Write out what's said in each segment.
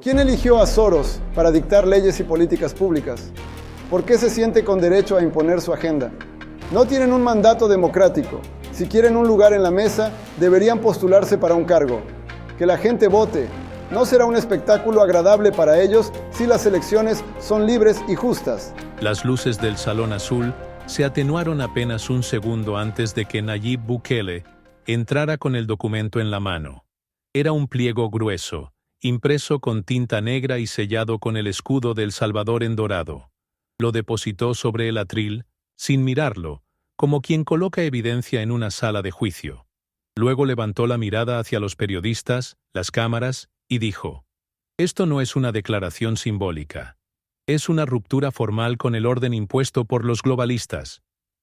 ¿Quién eligió a Soros para dictar leyes y políticas públicas? ¿Por qué se siente con derecho a imponer su agenda? No tienen un mandato democrático. Si quieren un lugar en la mesa, deberían postularse para un cargo. Que la gente vote. No será un espectáculo agradable para ellos si las elecciones son libres y justas. Las luces del Salón Azul se atenuaron apenas un segundo antes de que Nayib Bukele entrara con el documento en la mano. Era un pliego grueso, impreso con tinta negra y sellado con el escudo de El Salvador en dorado. Lo depositó sobre el atril, sin mirarlo, como quien coloca evidencia en una sala de juicio. Luego levantó la mirada hacia los periodistas, las cámaras, y dijo: «Esto no es una declaración simbólica. Es una ruptura formal con el orden impuesto por los globalistas».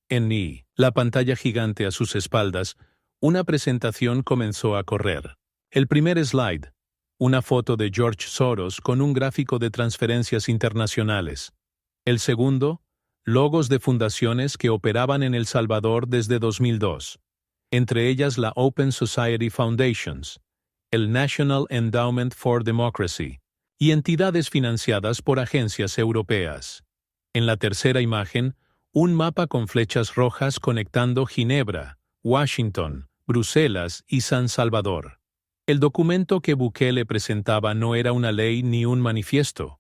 En la pantalla gigante a sus espaldas, una presentación comenzó a correr. El primer slide, una foto de George Soros con un gráfico de transferencias internacionales. El segundo, logos de fundaciones que operaban en El Salvador desde 2002, entre ellas la Open Society Foundations, el National Endowment for Democracy, y entidades financiadas por agencias europeas. En la tercera imagen, un mapa con flechas rojas conectando Ginebra, Washington, Bruselas y San Salvador. El documento que Bukele presentaba no era una ley ni un manifiesto.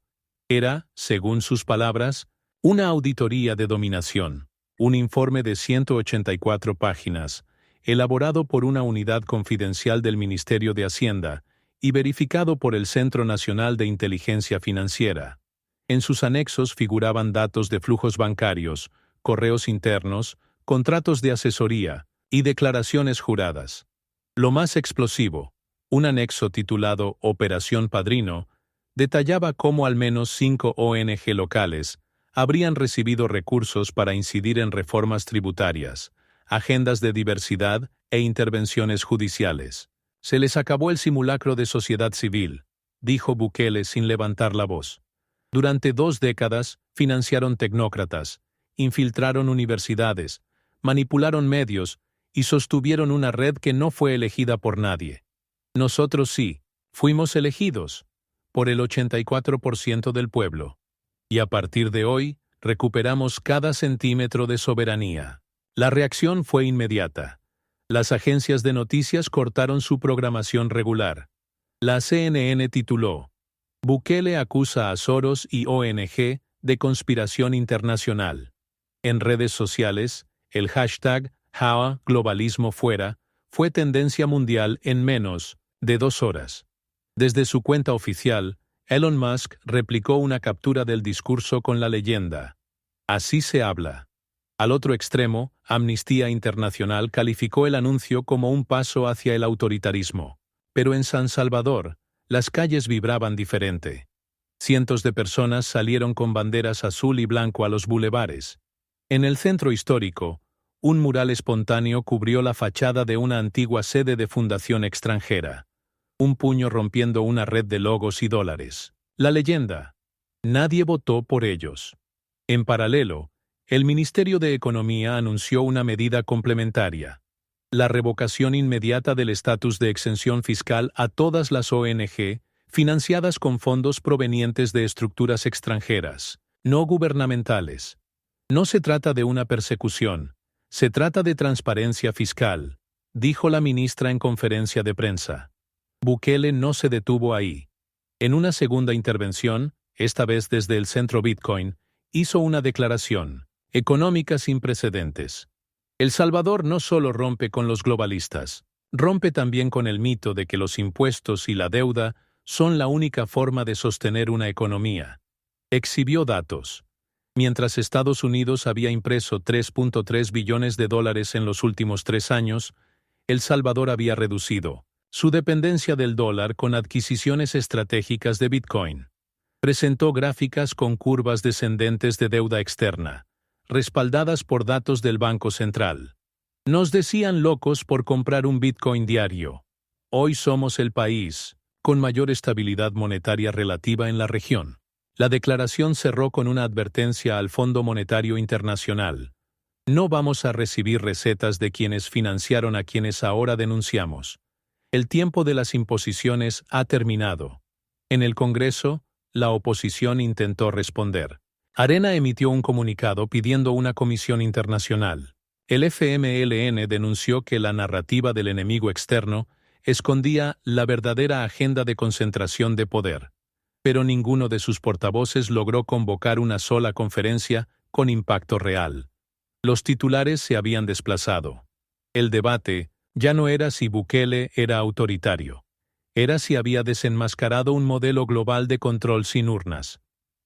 Era, según sus palabras, una auditoría de dominación, un informe de 184 páginas, elaborado por una unidad confidencial del Ministerio de Hacienda y verificado por el Centro Nacional de Inteligencia Financiera. En sus anexos figuraban datos de flujos bancarios, correos internos, contratos de asesoría y declaraciones juradas. Lo más explosivo, un anexo titulado Operación Padrino, detallaba cómo al menos 5 ONG locales habrían recibido recursos para incidir en reformas tributarias, agendas de diversidad e intervenciones judiciales. Se les acabó el simulacro de sociedad civil, dijo Bukele sin levantar la voz. Durante 2 décadas financiaron tecnócratas, infiltraron universidades, manipularon medios y sostuvieron una red que no fue elegida por nadie. Nosotros sí, fuimos elegidos por el 84% del pueblo. Y a partir de hoy, recuperamos cada centímetro de soberanía. La reacción fue inmediata. Las agencias de noticias cortaron su programación regular. La CNN tituló: Bukele acusa a Soros y ONG de conspiración internacional. En redes sociales, el hashtag #GlobalismoFuera fue tendencia mundial en menos de 2 horas. Desde su cuenta oficial, Elon Musk replicó una captura del discurso con la leyenda: «Así se habla». Al otro extremo, Amnistía Internacional calificó el anuncio como un paso hacia el autoritarismo. Pero en San Salvador, las calles vibraban diferente. Cientos de personas salieron con banderas azul y blanco a los bulevares. En el centro histórico, un mural espontáneo cubrió la fachada de una antigua sede de fundación extranjera. Un puño rompiendo una red de logos y dólares. La leyenda: nadie votó por ellos. En paralelo, el Ministerio de Economía anunció una medida complementaria: la revocación inmediata del estatus de exención fiscal a todas las ONG financiadas con fondos provenientes de estructuras extranjeras, no gubernamentales. No se trata de una persecución, se trata de transparencia fiscal, dijo la ministra en conferencia de prensa. Bukele no se detuvo ahí. En una segunda intervención, esta vez desde el Centro Bitcoin, hizo una declaración económica sin precedentes. El Salvador no solo rompe con los globalistas, rompe también con el mito de que los impuestos y la deuda son la única forma de sostener una economía. Exhibió datos. Mientras Estados Unidos había impreso $3.3 billones en los últimos 3 años, El Salvador había reducido su dependencia del dólar con adquisiciones estratégicas de Bitcoin. Presentó gráficas con curvas descendentes de deuda externa, respaldadas por datos del Banco Central. Nos decían locos por comprar un Bitcoin diario. Hoy somos el país con mayor estabilidad monetaria relativa en la región. La declaración cerró con una advertencia al Fondo Monetario Internacional. No vamos a recibir recetas de quienes financiaron a quienes ahora denunciamos. El tiempo de las imposiciones ha terminado. En el Congreso, la oposición intentó responder. Arena emitió un comunicado pidiendo una comisión internacional. El FMLN denunció que la narrativa del enemigo externo escondía la verdadera agenda de concentración de poder. Pero ninguno de sus portavoces logró convocar una sola conferencia con impacto real. Los titulares se habían desplazado. El debate ya no era si Bukele era autoritario. Era si había desenmascarado un modelo global de control sin urnas.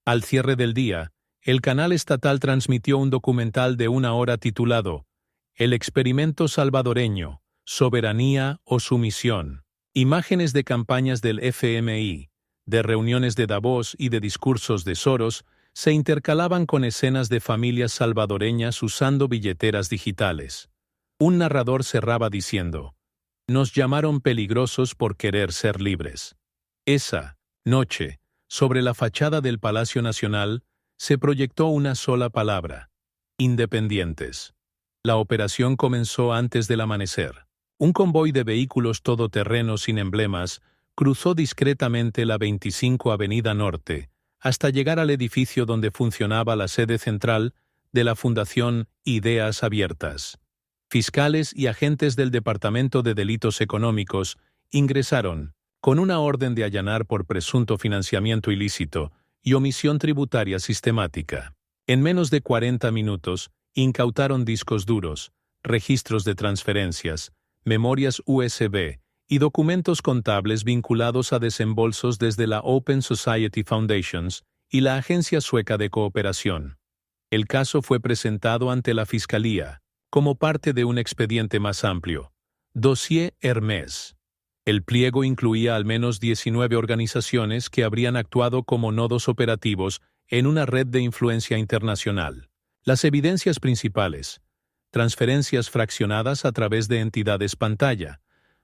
Al cierre del día, el canal estatal transmitió un documental de 1 hora titulado El experimento salvadoreño, soberanía o sumisión. Imágenes de campañas del FMI, de reuniones de Davos y de discursos de Soros se intercalaban con escenas de familias salvadoreñas usando billeteras digitales. Un narrador cerraba diciendo: «Nos llamaron peligrosos por querer ser libres». Esa noche, sobre la fachada del Palacio Nacional, se proyectó una sola palabra: independientes. La operación comenzó antes del amanecer. Un convoy de vehículos todoterrenos sin emblemas cruzó discretamente la 25 Avenida Norte, hasta llegar al edificio donde funcionaba la sede central de la Fundación Ideas Abiertas. Fiscales y agentes del Departamento de Delitos Económicos ingresaron, con una orden de allanar por presunto financiamiento ilícito y omisión tributaria sistemática. En menos de 40 minutos, incautaron discos duros, registros de transferencias, memorias USB y documentos contables vinculados a desembolsos desde la Open Society Foundations y la Agencia Sueca de Cooperación. El caso fue presentado ante la Fiscalía, como parte de un expediente más amplio, Dossier Hermes. El pliego incluía al menos 19 organizaciones que habrían actuado como nodos operativos en una red de influencia internacional. Las evidencias principales: transferencias fraccionadas a través de entidades pantalla,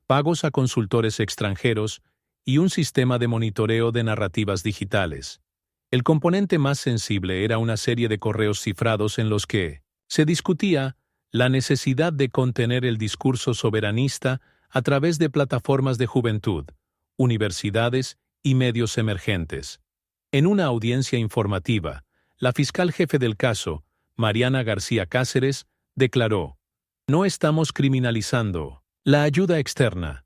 pagos a consultores extranjeros y un sistema de monitoreo de narrativas digitales. El componente más sensible era una serie de correos cifrados en los que se discutía la necesidad de contener el discurso soberanista a través de plataformas de juventud, universidades y medios emergentes. En una audiencia informativa, la fiscal jefe del caso, Mariana García Cáceres, declaró: «No estamos criminalizando la ayuda externa.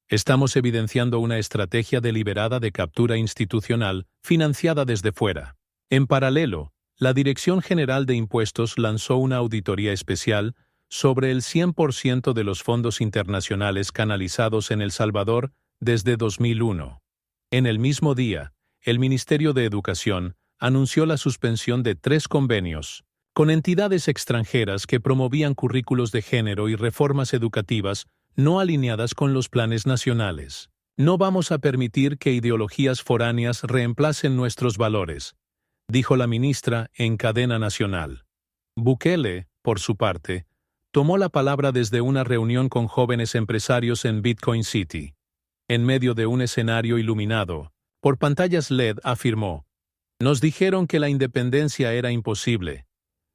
Estamos evidenciando una estrategia deliberada de captura institucional financiada desde fuera». En paralelo, la Dirección General de Impuestos lanzó una auditoría especial sobre el 100% de los fondos internacionales canalizados en El Salvador desde 2001. En el mismo día, el Ministerio de Educación anunció la suspensión de 3 convenios con entidades extranjeras que promovían currículos de género y reformas educativas no alineadas con los planes nacionales. «No vamos a permitir que ideologías foráneas reemplacen nuestros valores», dijo la ministra en cadena nacional. Bukele, por su parte, tomó la palabra desde una reunión con jóvenes empresarios en Bitcoin City. En medio de un escenario iluminado por pantallas LED, afirmó: «Nos dijeron que la independencia era imposible.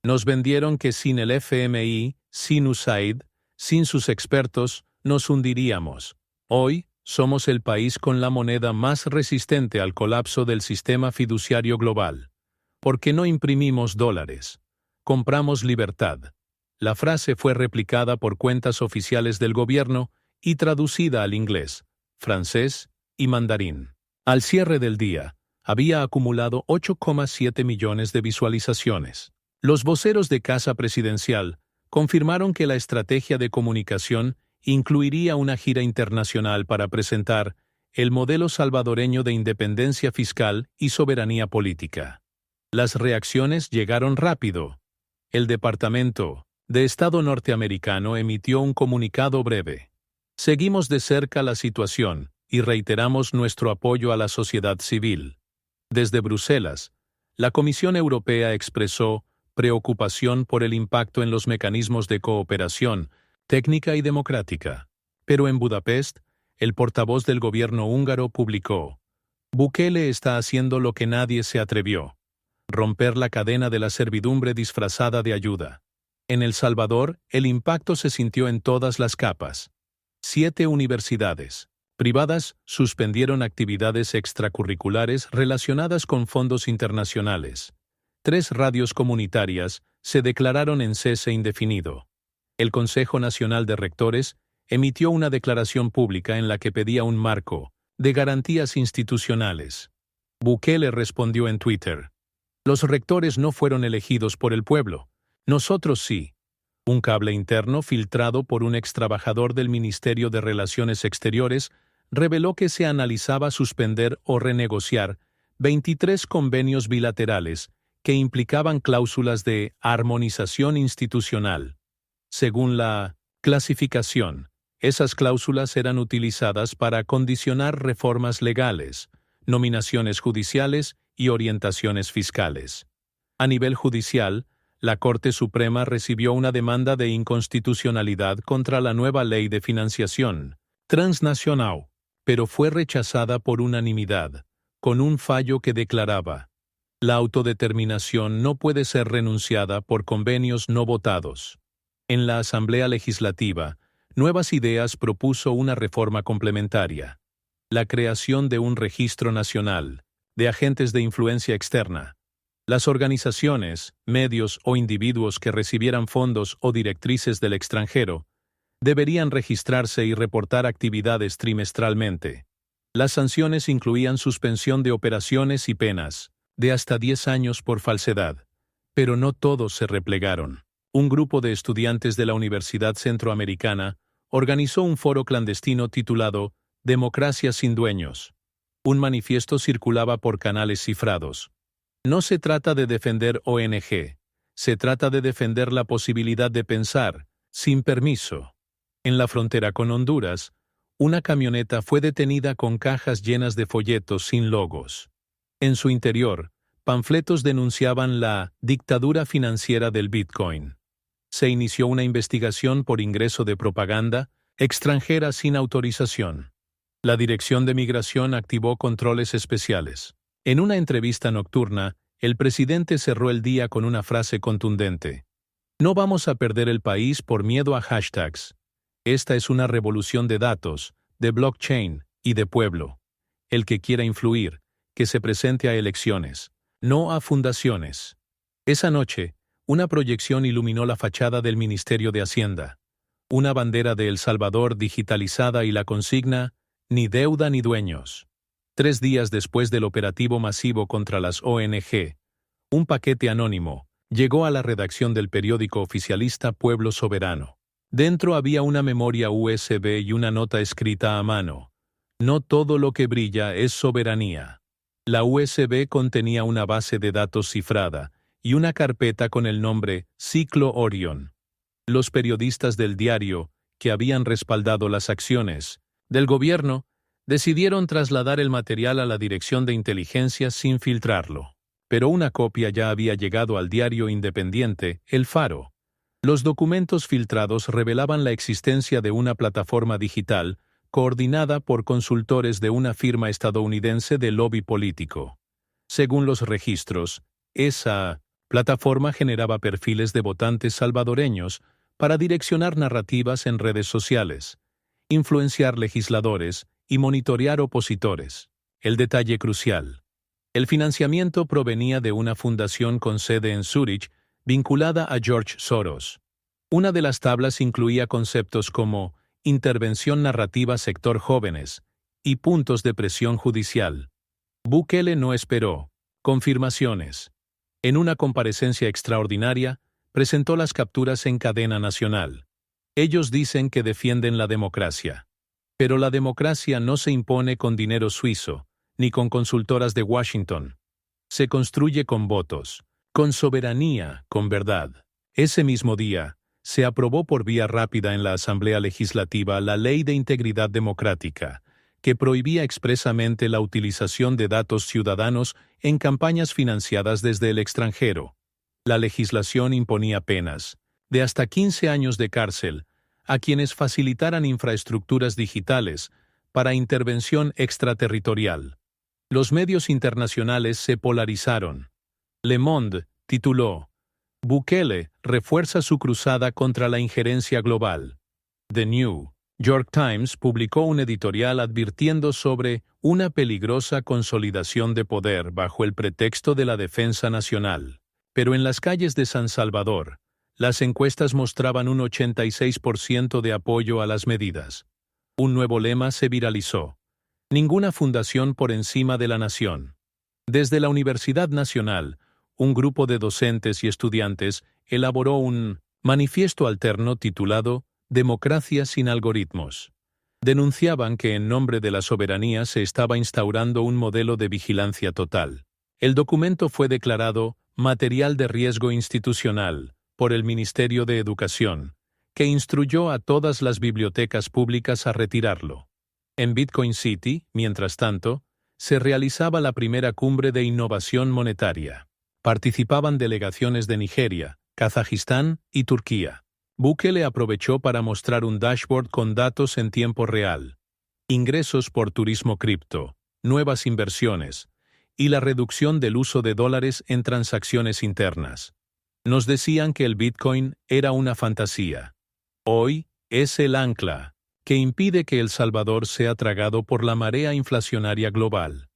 Nos vendieron que sin el FMI, sin USAID, sin sus expertos, nos hundiríamos. Hoy somos el país con la moneda más resistente al colapso del sistema fiduciario global. Porque no imprimimos dólares. Compramos libertad». La frase fue replicada por cuentas oficiales del gobierno y traducida al inglés, francés y mandarín. Al cierre del día, había acumulado 8,7 millones de visualizaciones. Los voceros de Casa Presidencial confirmaron que la estrategia de comunicación incluiría una gira internacional para presentar el modelo salvadoreño de independencia fiscal y soberanía política. Las reacciones llegaron rápido. El Departamento de Estado norteamericano emitió un comunicado breve: «Seguimos de cerca la situación y reiteramos nuestro apoyo a la sociedad civil». Desde Bruselas, la Comisión Europea expresó preocupación por el impacto en los mecanismos de cooperación técnica y democrática. Pero en Budapest, el portavoz del gobierno húngaro publicó: «Bukele está haciendo lo que nadie se atrevió: romper la cadena de la servidumbre disfrazada de ayuda». En El Salvador, el impacto se sintió en todas las capas. 7 universidades, Privadas suspendieron actividades extracurriculares relacionadas con fondos internacionales. 3 radios comunitarias se declararon en cese indefinido. El Consejo Nacional de Rectores emitió una declaración pública en la que pedía un marco de garantías institucionales. Bukele respondió en Twitter: "Los rectores no fueron elegidos por el pueblo. Nosotros sí". Un cable interno filtrado por un extrabajador del Ministerio de Relaciones Exteriores reveló que se analizaba suspender o renegociar 23 convenios bilaterales que implicaban cláusulas de armonización institucional. Según la clasificación, esas cláusulas eran utilizadas para condicionar reformas legales, nominaciones judiciales y orientaciones fiscales. A nivel judicial, la Corte Suprema recibió una demanda de inconstitucionalidad contra la nueva ley de financiación transnacional, pero fue rechazada por unanimidad, con un fallo que declaraba: la autodeterminación no puede ser renunciada por convenios no votados. En la Asamblea Legislativa, Nuevas Ideas propuso una reforma complementaria: la creación de un registro nacional de agentes de influencia externa. Las organizaciones, medios o individuos que recibieran fondos o directrices del extranjero deberían registrarse y reportar actividades trimestralmente. Las sanciones incluían suspensión de operaciones y penas de hasta 10 años por falsedad. Pero no todos se replegaron. Un grupo de estudiantes de la Universidad Centroamericana organizó un foro clandestino titulado Democracia sin dueños. Un manifiesto circulaba por canales cifrados. No se trata de defender ONG, se trata de defender la posibilidad de pensar, sin permiso. En la frontera con Honduras, una camioneta fue detenida con cajas llenas de folletos sin logos. En su interior, panfletos denunciaban la dictadura financiera del Bitcoin. Se inició una investigación por ingreso de propaganda extranjera sin autorización. La Dirección de Migración activó controles especiales. En una entrevista nocturna, el presidente cerró el día con una frase contundente: "No vamos a perder el país por miedo a hashtags. Esta es una revolución de datos, de blockchain y de pueblo. El que quiera influir, que se presente a elecciones, no a fundaciones". Esa noche, una proyección iluminó la fachada del Ministerio de Hacienda. Una bandera de El Salvador digitalizada y la consigna: "Ni deuda ni dueños". 3 días después del operativo masivo contra las ONG, un paquete anónimo llegó a la redacción del periódico oficialista Pueblo Soberano. Dentro había una memoria USB y una nota escrita a mano: "No todo lo que brilla es soberanía". La USB contenía una base de datos cifrada y una carpeta con el nombre Ciclo Orion. Los periodistas del diario, que habían respaldado las acciones del gobierno, decidieron trasladar el material a la Dirección de Inteligencia sin filtrarlo. Pero una copia ya había llegado al diario independiente El Faro. Los documentos filtrados revelaban la existencia de una plataforma digital coordinada por consultores de una firma estadounidense de lobby político. Según los registros, esa plataforma generaba perfiles de votantes salvadoreños para direccionar narrativas en redes sociales, influenciar legisladores y monitorear opositores. El detalle crucial: el financiamiento provenía de una fundación con sede en Zúrich vinculada a George Soros. Una de las tablas incluía conceptos como intervención narrativa sector jóvenes y puntos de presión judicial. Bukele no esperó confirmaciones. En una comparecencia extraordinaria, presentó las capturas en cadena nacional. Ellos dicen que defienden la democracia. Pero la democracia no se impone con dinero suizo, ni con consultoras de Washington. Se construye con votos, con soberanía, con verdad. Ese mismo día, se aprobó por vía rápida en la Asamblea Legislativa la Ley de Integridad Democrática, que prohibía expresamente la utilización de datos ciudadanos en campañas financiadas desde el extranjero. La legislación imponía penas de hasta 15 años de cárcel a quienes facilitaran infraestructuras digitales para intervención extraterritorial. Los medios internacionales se polarizaron. Le Monde tituló: "Bukele refuerza su cruzada contra la injerencia global". The New York Times publicó un editorial advirtiendo sobre una peligrosa consolidación de poder bajo el pretexto de la defensa nacional. Pero en las calles de San Salvador, las encuestas mostraban un 86% de apoyo a las medidas. Un nuevo lema se viralizó: ninguna fundación por encima de la nación. Desde la Universidad Nacional, un grupo de docentes y estudiantes elaboró un manifiesto alterno titulado Democracia sin algoritmos. Denunciaban que en nombre de la soberanía se estaba instaurando un modelo de vigilancia total. El documento fue declarado material de riesgo institucional por el Ministerio de Educación, que instruyó a todas las bibliotecas públicas a retirarlo. En Bitcoin City, mientras tanto, se realizaba la primera cumbre de innovación monetaria. Participaban delegaciones de Nigeria, Kazajistán y Turquía. Bukele aprovechó para mostrar un dashboard con datos en tiempo real: ingresos por turismo cripto, nuevas inversiones y la reducción del uso de dólares en transacciones internas. Nos decían que el Bitcoin era una fantasía. Hoy es el ancla que impide que El Salvador sea tragado por la marea inflacionaria global.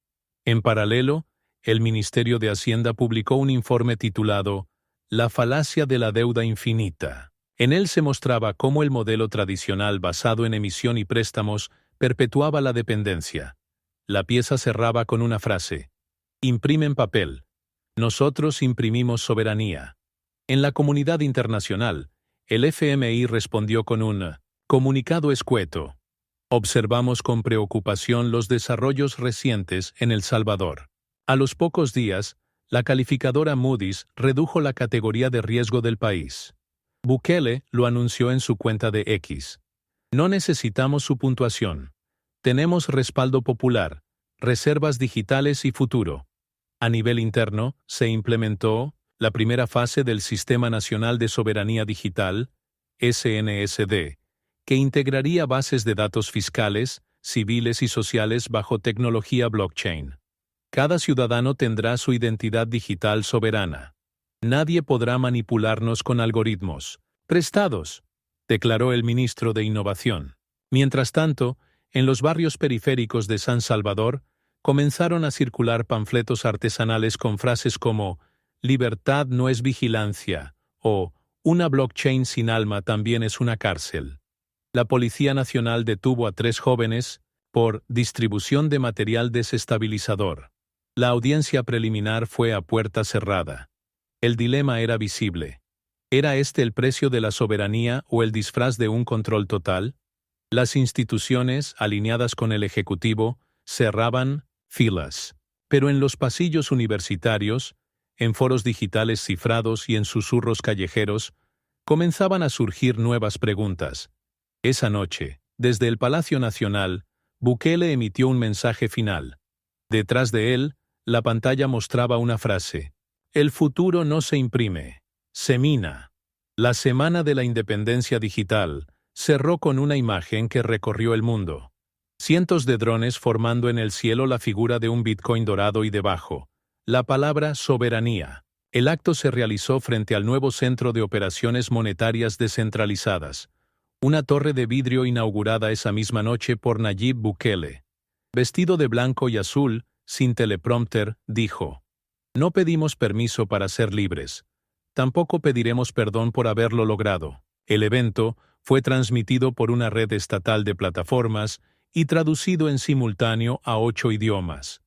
En paralelo, el Ministerio de Hacienda publicó un informe titulado La falacia de la deuda infinita. En él se mostraba cómo el modelo tradicional basado en emisión y préstamos perpetuaba la dependencia. La pieza cerraba con una frase: imprimen papel. Nosotros imprimimos soberanía. En la comunidad internacional, el FMI respondió con un comunicado escueto: observamos con preocupación los desarrollos recientes en El Salvador. A los pocos días, la calificadora Moody's redujo la categoría de riesgo del país. Bukele lo anunció en su cuenta de X. No necesitamos su puntuación. Tenemos respaldo popular, reservas digitales y futuro. A nivel interno, se implementó la primera fase del Sistema Nacional de Soberanía Digital, SNSD, que integraría bases de datos fiscales, civiles y sociales bajo tecnología blockchain. Cada ciudadano tendrá su identidad digital soberana. Nadie podrá manipularnos con algoritmos prestados, declaró el ministro de Innovación. Mientras tanto, en los barrios periféricos de San Salvador, comenzaron a circular panfletos artesanales con frases como «Libertad no es vigilancia» o «Una blockchain sin alma también es una cárcel». La Policía Nacional detuvo a 3 jóvenes por distribución de material desestabilizador. La audiencia preliminar fue a puerta cerrada. El dilema era visible. ¿Era este el precio de la soberanía o el disfraz de un control total? Las instituciones, alineadas con el Ejecutivo, cerraban filas. Pero en los pasillos universitarios, en foros digitales cifrados y en susurros callejeros, comenzaban a surgir nuevas preguntas. Esa noche, desde el Palacio Nacional, Bukele emitió un mensaje final. Detrás de él, la pantalla mostraba una frase: «El futuro no se imprime, se mina». La Semana de la Independencia Digital cerró con una imagen que recorrió el mundo. Cientos de drones formando en el cielo la figura de un Bitcoin dorado y debajo la palabra soberanía. El acto se realizó frente al nuevo Centro de Operaciones Monetarias Descentralizadas, una torre de vidrio inaugurada esa misma noche por Nayib Bukele. Vestido de blanco y azul, sin teleprompter, dijo: «No pedimos permiso para ser libres. Tampoco pediremos perdón por haberlo logrado». El evento fue transmitido por una red estatal de plataformas y traducido en simultáneo a 8 idiomas.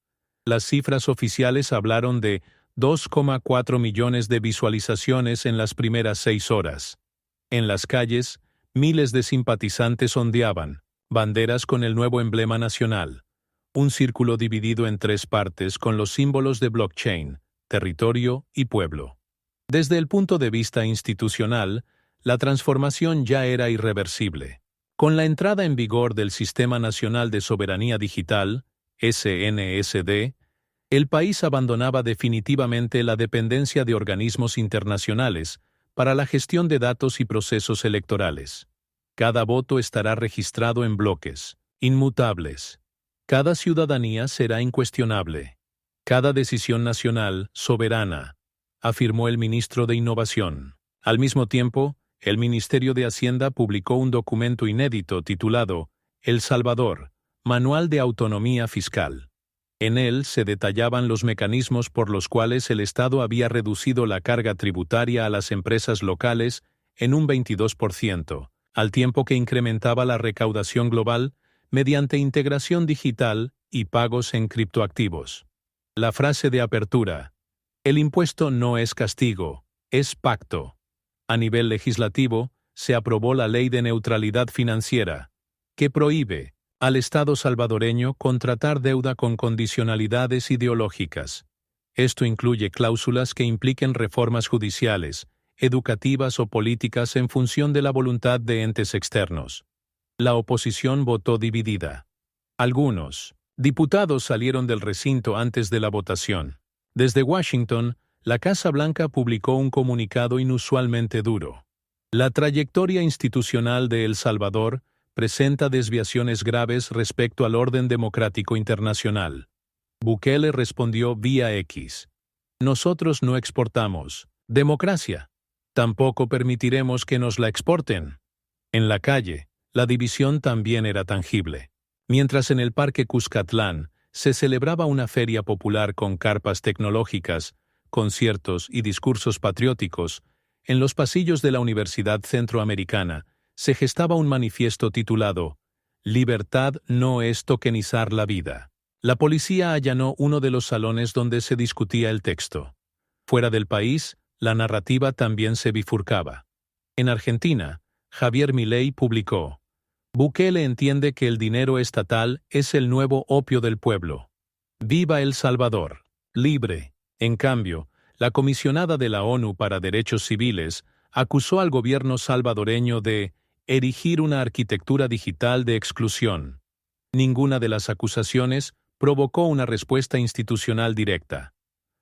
Las cifras oficiales hablaron de 2,4 millones de visualizaciones en las primeras 6 horas. En las calles, miles de simpatizantes ondeaban banderas con el nuevo emblema nacional, un círculo dividido en 3 partes con los símbolos de blockchain, territorio y pueblo. Desde el punto de vista institucional, la transformación ya era irreversible. Con la entrada en vigor del Sistema Nacional de Soberanía Digital, SNSD, el país abandonaba definitivamente la dependencia de organismos internacionales para la gestión de datos y procesos electorales. Cada voto estará registrado en bloques, inmutables. Cada ciudadanía será incuestionable. Cada decisión nacional, soberana, afirmó el ministro de Innovación. Al mismo tiempo, el Ministerio de Hacienda publicó un documento inédito titulado El Salvador, Manual de Autonomía Fiscal. En él se detallaban los mecanismos por los cuales el Estado había reducido la carga tributaria a las empresas locales en un 22%, al tiempo que incrementaba la recaudación global mediante integración digital y pagos en criptoactivos. La frase de apertura: el impuesto no es castigo, es pacto. A nivel legislativo, se aprobó la Ley de Neutralidad Financiera, que prohíbe al Estado salvadoreño contratar deuda con condicionalidades ideológicas. Esto incluye cláusulas que impliquen reformas judiciales, educativas o políticas en función de la voluntad de entes externos. La oposición votó dividida. Algunos diputados salieron del recinto antes de la votación. Desde Washington, la Casa Blanca publicó un comunicado inusualmente duro. La trayectoria institucional de El Salvador presenta desviaciones graves respecto al orden democrático internacional. Bukele respondió vía X: nosotros no exportamos democracia. Tampoco permitiremos que nos la exporten. En la calle, la división también era tangible. Mientras en el Parque Cuscatlán se celebraba una feria popular con carpas tecnológicas, conciertos y discursos patrióticos, en los pasillos de la Universidad Centroamericana se gestaba un manifiesto titulado «Libertad no es tokenizar la vida». La policía allanó uno de los salones donde se discutía el texto. Fuera del país, la narrativa también se bifurcaba. En Argentina, Javier Milei publicó: Bukele entiende que el dinero estatal es el nuevo opio del pueblo. ¡Viva El Salvador! ¡Libre! En cambio, la comisionada de la ONU para Derechos Civiles acusó al gobierno salvadoreño de erigir una arquitectura digital de exclusión. Ninguna de las acusaciones provocó una respuesta institucional directa.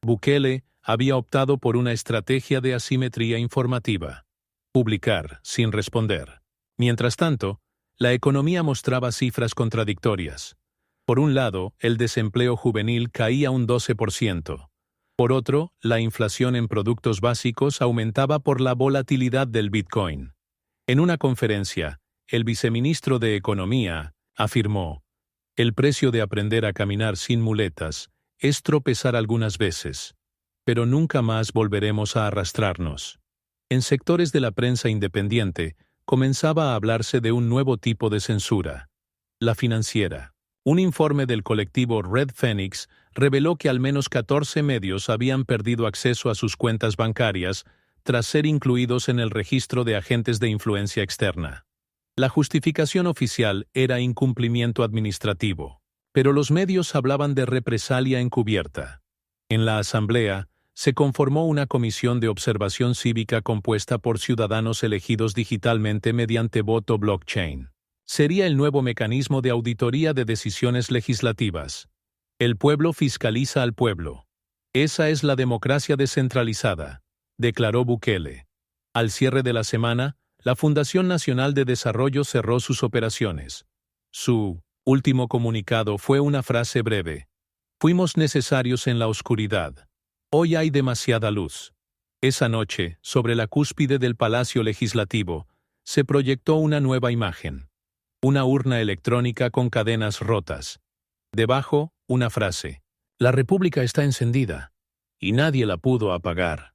Bukele había optado por una estrategia de asimetría informativa: publicar sin responder. Mientras tanto, la economía mostraba cifras contradictorias. Por un lado, el desempleo juvenil caía un 12%. Por otro, la inflación en productos básicos aumentaba por la volatilidad del Bitcoin. En una conferencia, el viceministro de Economía afirmó: el precio de aprender a caminar sin muletas es tropezar algunas veces, pero nunca más volveremos a arrastrarnos. En sectores de la prensa independiente, comenzaba a hablarse de un nuevo tipo de censura: la financiera. Un informe del colectivo Red Phoenix reveló que al menos 14 medios habían perdido acceso a sus cuentas bancarias tras ser incluidos en el registro de agentes de influencia externa. La justificación oficial era incumplimiento administrativo, pero los medios hablaban de represalia encubierta. En la Asamblea, se conformó una comisión de observación cívica compuesta por ciudadanos elegidos digitalmente mediante voto blockchain. Sería el nuevo mecanismo de auditoría de decisiones legislativas. El pueblo fiscaliza al pueblo. Esa es la democracia descentralizada, declaró Bukele. Al cierre de la semana, la Fundación Nacional de Desarrollo cerró sus operaciones. Su último comunicado fue una frase breve: fuimos necesarios en la oscuridad. Hoy hay demasiada luz. Esa noche, sobre la cúspide del Palacio Legislativo, se proyectó una nueva imagen: una urna electrónica con cadenas rotas. Debajo, una frase: la República está encendida, y nadie la pudo apagar.